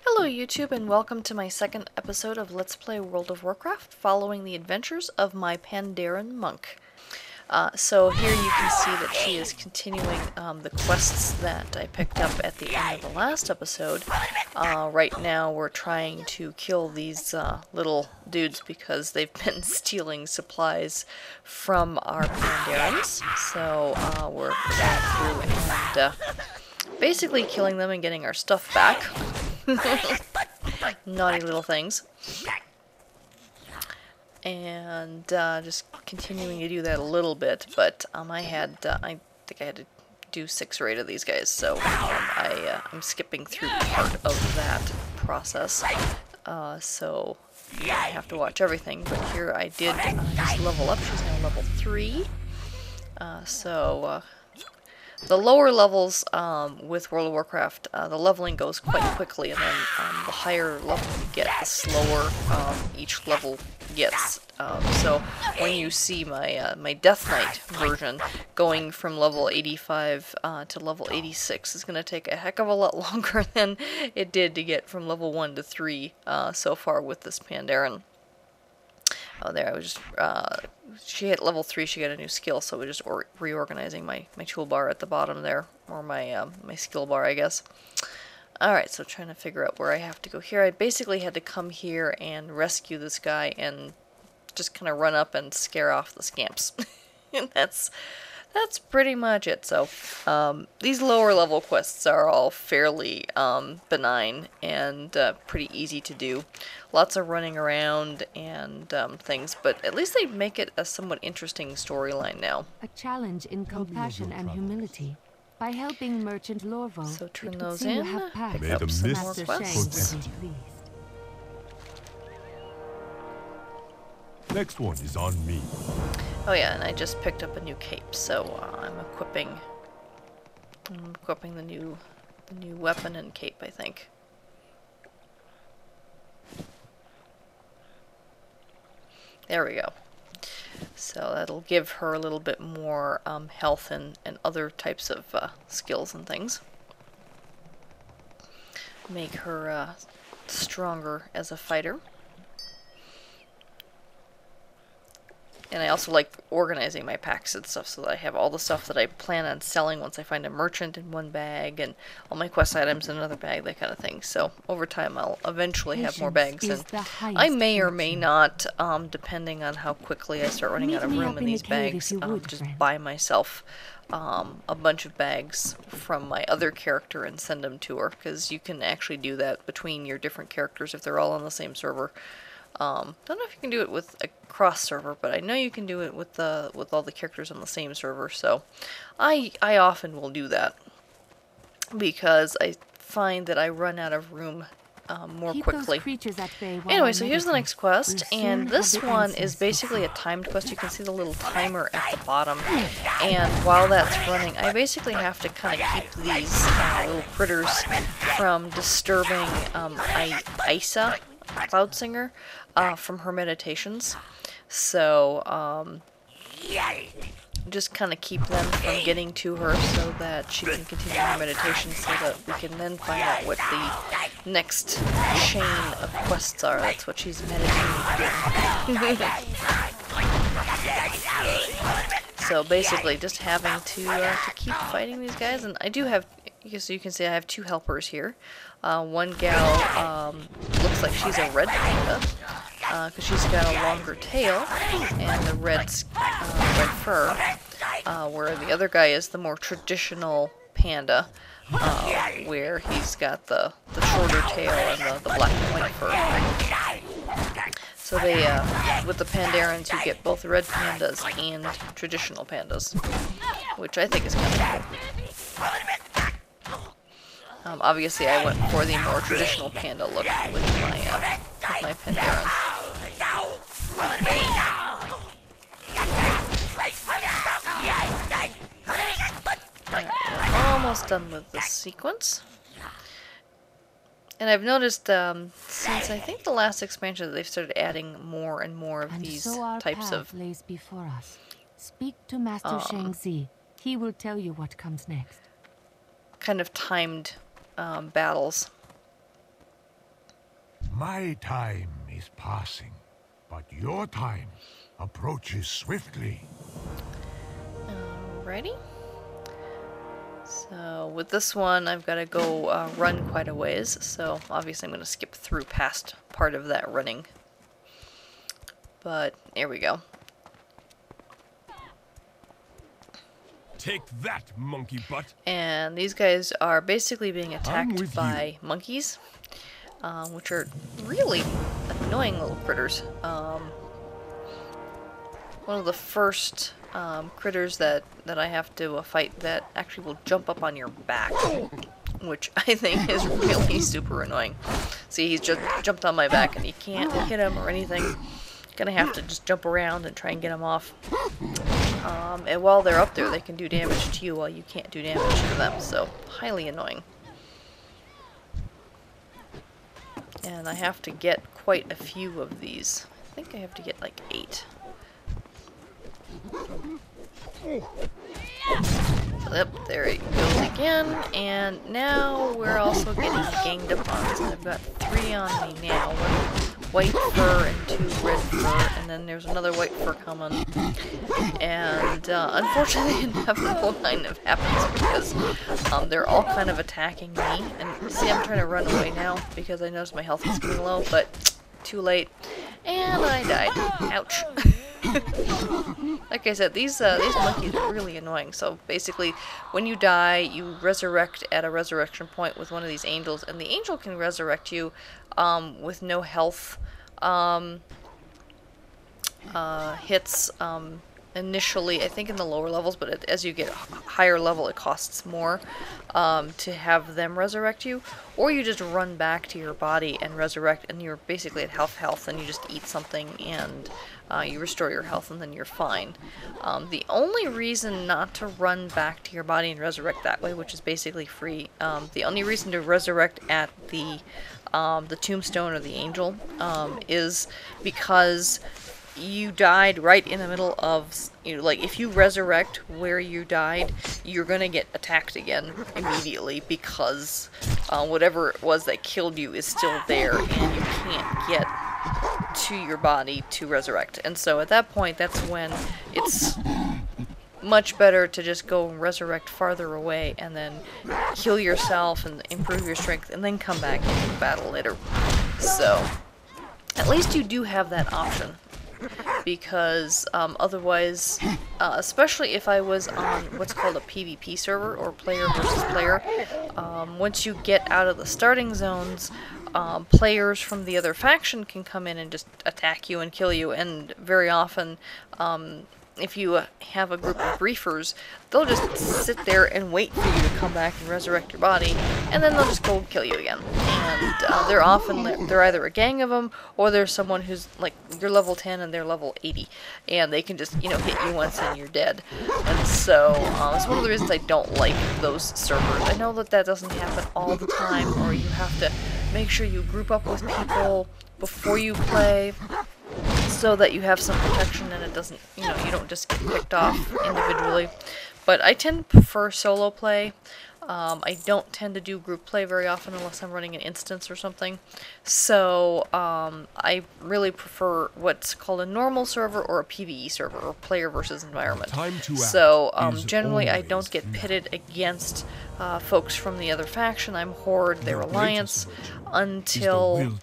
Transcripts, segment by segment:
Hello YouTube and welcome to my second episode of Let's Play World of Warcraft, following the adventures of my Pandaren Monk. So here you can see that she is continuing the quests that I picked up at the end of the last episode. Right now we're trying to kill these little dudes because they've been stealing supplies from our Pandarens. So we're going through and basically killing them and getting our stuff back. Naughty little things. And just continuing to do that a little bit, but I think I had to do 6 or 8 of these guys, so I'm skipping through part of that process. So I have to watch everything, but here I did just level up. She's now level 3. The lower levels with World of Warcraft, the leveling goes quite quickly, and then the higher level you get, the slower each level gets. So when you see my my Death Knight version going from level 85 to level 86 is going to take a heck of a lot longer than it did to get from level 1 to 3 so far with this Pandaren. Oh, there, I was just, she hit level 3, she got a new skill, so we're just reorganizing my toolbar at the bottom there, or my my skill bar, I guess. Alright, so trying to figure out where I have to go here. I basically had to come here and rescue this guy and just kind of run up and scare off the scamps. And that's pretty much it. So these lower level quests are all fairly benign and pretty easy to do. Lots of running around and things, but at least they make it a somewhat interesting storyline now. A challenge in compassion and humility. By helping Merchant Lorvo, so turn those in, pick May up the some mist more quests. Next one is on me. Oh yeah, and I just picked up a new cape, so I'm equipping the new weapon and cape, I think. There we go. So that'll give her a little bit more health and other types of skills and things. Make her stronger as a fighter. And I also like organizing my packs and stuff so that I have all the stuff that I plan on selling once I find a merchant in one bag and all my quest items in another bag, that kind of thing. So over time I'll eventually have more bags, and I may or may not, depending on how quickly I start running out of room in these bags, just buy myself a bunch of bags from my other character and send them to her, because you can actually do that between your different characters if they're all on the same server. Don't know if you can do it with a cross server, but I know you can do it with all the characters on the same server. So I often will do that because I find that I run out of room more quickly. Anyway, so here's the next quest, and this one is basically a timed quest. You can see the little timer at the bottom, and while that's running, I basically have to kind of keep these little critters from disturbing Isa, Cloud Singer, from her meditations. So just kind of keep them from getting to her so that she can continue her meditation, so that we can then find out what the next chain of quests are. That's what she's meditating. So basically just having to keep fighting these guys, and I do have, so you can see I have 2 helpers here. One gal looks like she's a red panda, because she's got a longer tail and the red fur, where the other guy is the more traditional panda, where he's got the shorter tail and the black and white fur. So they, with the Pandarens, you get both red pandas and traditional pandas, which I think is kind of cool. Obviously, I went for the more traditional panda look with my Pandaren. Alright, we're almost done with this sequence. And I've noticed, since I think the last expansion, they've started adding more and more of these types of... lays before us. Speak to Master Shang-Zi. He will tell you what comes next. Kind of timed battles. My time is passing, but your time approaches swiftly. Alrighty. So with this one, I've got to go run quite a ways, so obviously I'm going to skip through past part of that running. But here we go. Take that, monkey butt. And these guys are basically being I'm attacked with by monkeys, which are really annoying little critters. One of the first critters that I have to fight that actually will jump up on your back, which I think is really super annoying. See, he's just jumped on my back and you can't hit him or anything. Gonna have to just jump around and try and get him off. And while they're up there, they can do damage to you while you can't do damage to them, so highly annoying. And I have to get quite a few of these. I think I have to get like 8. Yep, there it goes again, and now we're also getting ganged up on. So I've got 3 on me now. 1 white fur and 2 red fur, and then there's another white fur coming. And unfortunately, I didn't have the whole kind of happens because they're all kind of attacking me. And see, I'm trying to run away now because I noticed my health is getting low, but too late, and I died. Ouch. Like I said, these monkeys are really annoying. So basically, when you die, you resurrect at a resurrection point with one of these angels, and the angel can resurrect you with no health hits initially, I think in the lower levels, but as you get higher level, it costs more to have them resurrect you, or you just run back to your body and resurrect, and you're basically at half health, and you just eat something and you restore your health, and then you're fine. The only reason not to run back to your body and resurrect that way, which is basically free, the only reason to resurrect at the tombstone or the angel is because you died right in the middle of, like, if you resurrect where you died, you're gonna get attacked again immediately because whatever it was that killed you is still there and you can't get to your body to resurrect. And so at that point, that's when it's much better to just go and resurrect farther away and then heal yourself and improve your strength and then come back into the battle later. So at least you do have that option. Because otherwise, especially if I was on what's called a PvP server, or player versus player, once you get out of the starting zones, players from the other faction can come in and just attack you and kill you, and very often, if you have a group of griefers, they'll just sit there and wait for you to come back and resurrect your body, and then they'll just go and kill you again. And they're either a gang of them, or there's someone who's like, you're level 10 and they're level 80, and they can just, hit you once and you're dead. And so it's one of the reasons I don't like those servers. I know that doesn't happen all the time, or you have to make sure you group up with people before you play, so that you have some protection and it doesn't, you don't just get picked off individually. But I tend to prefer solo play. I don't tend to do group play very often unless I'm running an instance or something. So I really prefer what's called a normal server or a PvE server, or player versus environment. So generally I don't get pitted against folks from the other faction. I'm Horde, they're Alliance, until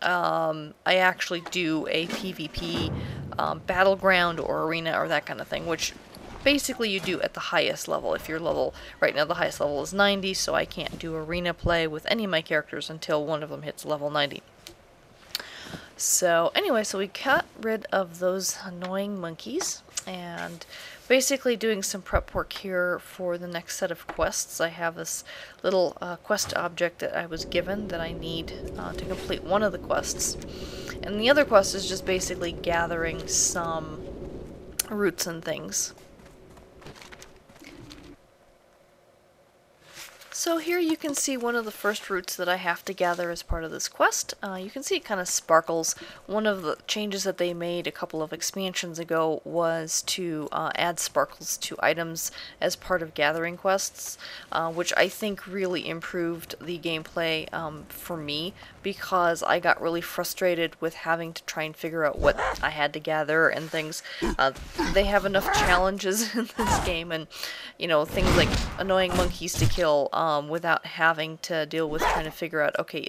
I actually do a PvP battleground or arena or that kind of thing, which basically you do at the highest level. If your level, right now the highest level is 90, so I can't do arena play with any of my characters until one of them hits level 90. So anyway, so we got rid of those annoying monkeys, and basically doing some prep work here for the next set of quests. I have this little quest object that I was given that I need to complete one of the quests, and the other quest is just basically gathering some roots and things. So here you can see one of the first roots that I have to gather as part of this quest. You can see it kind of sparkles. One of the changes that they made a couple of expansions ago was to add sparkles to items as part of gathering quests, which I think really improved the gameplay for me, because I got really frustrated with having to try and figure out what I had to gather and things. They have enough challenges in this game, and you know, things like annoying monkeys to kill without having to deal with trying to figure out, okay,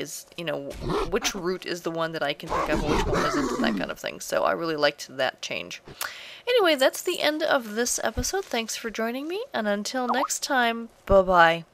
which route is the one that I can pick up and which one isn't, and that kind of thing. So I really liked that change. Anyway, that's the end of this episode. Thanks for joining me, and until next time, bye-bye.